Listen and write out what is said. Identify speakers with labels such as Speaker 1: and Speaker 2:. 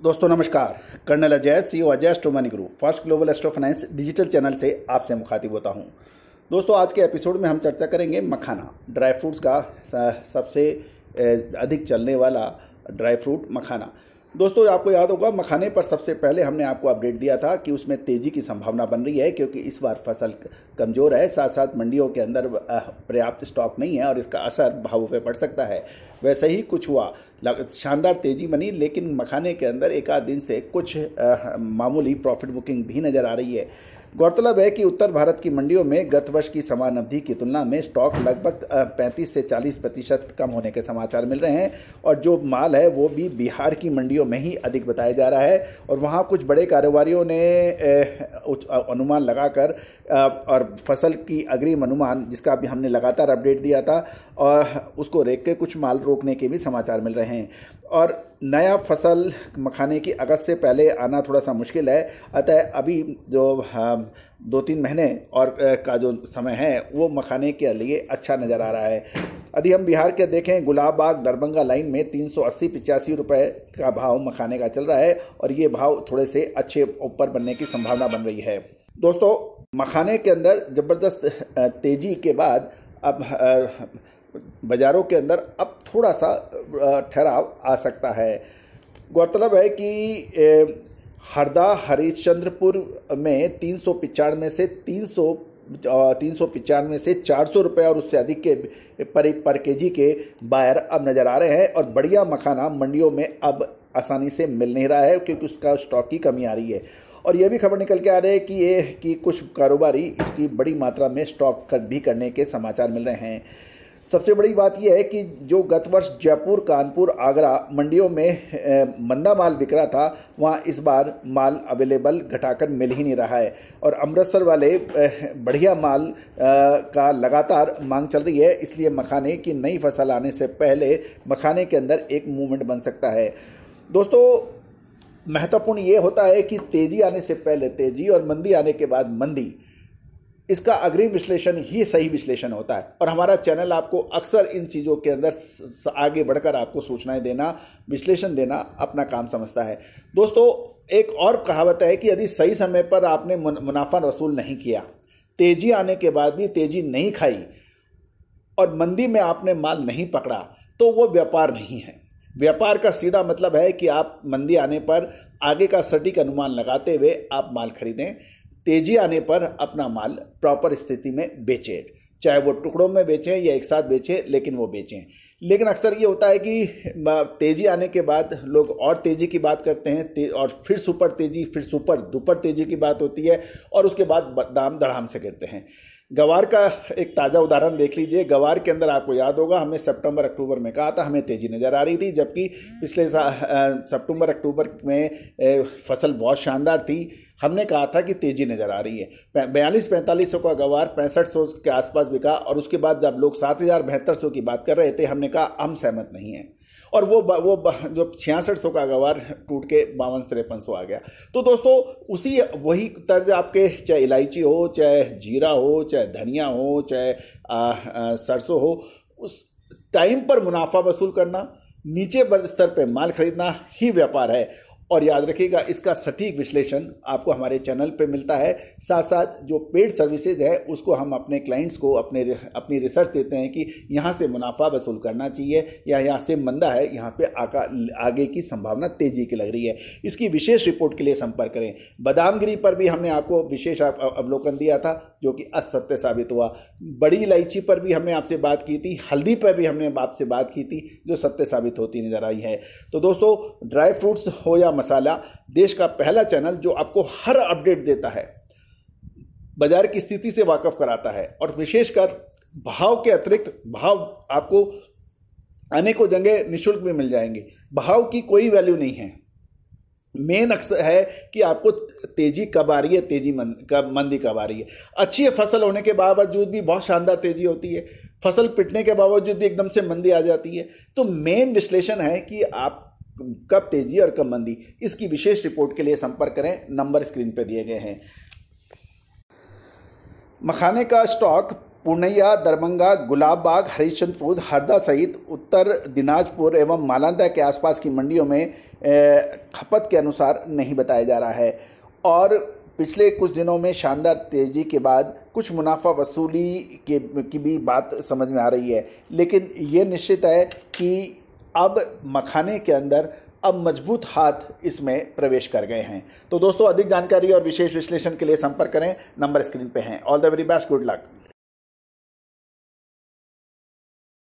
Speaker 1: दोस्तों नमस्कार। Colonel Ajay, CEO Ajay astro money group first global astro finance digital channel से आपसे मुखातिब होता हूं। दोस्तों आज के एपिसोड में हम चर्चा करेंगे मखाना, ड्राई फ्रूट्स का सबसे अधिक चलने वाला ड्राई फ्रूट मखाना। दोस्तों आपको याद होगा मखाने पर सबसे पहले हमने आपको अपडेट दिया था कि उसमें तेज़ी की संभावना बन रही है क्योंकि इस बार फसल कमज़ोर है, साथ साथ मंडियों के अंदर पर्याप्त स्टॉक नहीं है और इसका असर भावों पे पड़ सकता है। वैसे ही कुछ हुआ, शानदार तेज़ी बनी, लेकिन मखाने के अंदर एक आध दिन से कुछ मामूली प्रॉफिट बुकिंग भी नज़र आ रही है। गौरतलब है कि उत्तर भारत की मंडियों में गत वर्ष की समान अवधि की तुलना में स्टॉक लगभग 35 से 40% कम होने के समाचार मिल रहे हैं और जो माल है वो भी बिहार की मंडियों में ही अधिक बताया जा रहा है और वहाँ कुछ बड़े कारोबारियों ने अनुमान लगाकर और फसल की अग्रिम अनुमान जिसका भी हमने लगातार अपडेट दिया था और उसको रेख के कुछ माल रोकने के भी समाचार मिल रहे हैं और नया फसल मखाने की अगस्त से पहले आना थोड़ा सा मुश्किल है। अतः अभी जो 2-3 महीने और का जो समय है वो मखाने के लिए अच्छा नज़र आ रहा है। यदि हम बिहार के देखें, गुलाबबाग दरभंगा लाइन में 380-85 रुपये का भाव मखाने का चल रहा है और ये भाव थोड़े से अच्छे ऊपर बनने की संभावना बन रही है। दोस्तों मखाने के अंदर ज़बरदस्त तेज़ी के बाद अब बाज़ारों के अंदर अब थोड़ा सा ठहराव आ सकता है। गौरतलब है कि हरदा हरिश्चंद्रपुर में 395 से 395 से 400 रुपये और उससे अधिक के पर केजी के बायर अब नज़र आ रहे हैं और बढ़िया मखाना मंडियों में अब आसानी से मिल नहीं रहा है क्योंकि उसका स्टॉक की कमी आ रही है। और यह भी खबर निकल के आ रही है कि कुछ कारोबारी इसकी बड़ी मात्रा में स्टॉक भी करने के समाचार मिल रहे हैं। सबसे बड़ी बात यह है कि जो गत वर्ष जयपुर, कानपुर, आगरा मंडियों में मंदा माल बिक रहा था, वहाँ इस बार माल अवेलेबल घटाकर मिल ही नहीं रहा है और अमृतसर वाले बढ़िया माल का लगातार मांग चल रही है। इसलिए मखाने की नई फसल आने से पहले मखाने के अंदर एक मूवमेंट बन सकता है। दोस्तों महत्वपूर्ण ये होता है कि तेज़ी आने से पहले तेज़ी और मंदी आने के बाद मंदी, इसका अग्रिम विश्लेषण ही सही विश्लेषण होता है और हमारा चैनल आपको अक्सर इन चीज़ों के अंदर आगे बढ़कर आपको सूचनाएं देना, विश्लेषण देना अपना काम समझता है। दोस्तों एक और कहावत है कि यदि सही समय पर आपने मुनाफा वसूल नहीं किया, तेज़ी आने के बाद भी तेज़ी नहीं खाई और मंदी में आपने माल नहीं पकड़ा तो वो व्यापार नहीं है। व्यापार का सीधा मतलब है कि आप मंदी आने पर आगे का सटीक अनुमान लगाते हुए आप माल खरीदें, तेजी आने पर अपना माल प्रॉपर स्थिति में बेचें, चाहे वो टुकड़ों में बेचें या एक साथ बेचें, लेकिन वो बेचें। लेकिन अक्सर ये होता है कि तेज़ी आने के बाद लोग और तेज़ी की बात करते हैं और फिर सुपर तेज़ी, फिर सुपर दुपर तेज़ी की बात होती है और उसके बाद दाम धड़ाम से गिरते हैं। गवार का एक ताज़ा उदाहरण देख लीजिए। गवार के अंदर आपको याद होगा हमने सितंबर अक्टूबर में कहा था हमें तेज़ी नज़र आ रही थी, जबकि पिछले सितंबर अक्टूबर में फसल बहुत शानदार थी। हमने कहा था कि तेज़ी नज़र आ रही है। 42-45 का गवार 6500 के आसपास बिका और उसके बाद जब लोग 7000-7200 की बात कर रहे थे हमने कहा हम सहमत नहीं हैं और वो जो 6600 का गवार टूट के 52-5300 आ गया। तो दोस्तों वही तर्ज आपके चाहे इलायची हो, चाहे जीरा हो, चाहे धनिया हो, चाहे सरसों हो, उस टाइम पर मुनाफा वसूल करना, नीचे स्तर पे माल खरीदना ही व्यापार है। और याद रखिएगा इसका सटीक विश्लेषण आपको हमारे चैनल पे मिलता है। साथ साथ जो पेड सर्विसेज है उसको हम अपने क्लाइंट्स को अपनी रिसर्च देते हैं कि यहाँ से मुनाफा वसूल करना चाहिए या यहाँ से मंदा है, यहाँ पे आगे की संभावना तेजी की लग रही है। इसकी विशेष रिपोर्ट के लिए संपर्क करें। बादामगिरी पर भी हमने आपको विशेष अवलोकन दिया था जो कि असत्य साबित हुआ। बड़ी इलायची पर भी हमने आपसे बात की थी, हल्दी पर भी हमने आपसे बात की थी जो सत्य साबित होती नजर आई है। तो दोस्तों ड्राई फ्रूट्स हो या मसाला, देश का पहला चैनल जो आपको हर अपडेट देता है, बाजार की स्थिति से वाकिफ कराता है और विशेषकर भाव के अतिरिक्त भाव आपको अनेकों जगह निःशुल्क भी मिल जाएंगे। भाव की कोई वैल्यू नहीं है, मेन अक्सर है कि आपको तेजी कब आ रही है, मंदी कब आ रही है। अच्छी फसल होने के बावजूद भी बहुत शानदार तेजी होती है, फसल पिटने के बावजूद भी एकदम से मंदी आ जाती है। तो मेन विश्लेषण है कि आप कब तेजी और कब मंदी। इसकी विशेष रिपोर्ट के लिए संपर्क करें, नंबर स्क्रीन पर दिए गए हैं। मखाने का स्टॉक पूर्णिया, दरभंगा, गुलाबबाग, हरिश्चंद्रपुर, हरदा सहित उत्तर दिनाजपुर एवं मालंदा के आसपास की मंडियों में खपत के अनुसार नहीं बताया जा रहा है। और पिछले कुछ दिनों में शानदार तेजी के बाद कुछ मुनाफा वसूली की भी बात समझ में आ रही है, लेकिन ये निश्चित है कि अब मखाने के अंदर अब मजबूत हाथ इसमें प्रवेश कर गए हैं। तो दोस्तों, अधिक जानकारी और विशेष विश्लेषण के लिए संपर्क करें, नंबर स्क्रीन पे हैं। All the very best, good luck.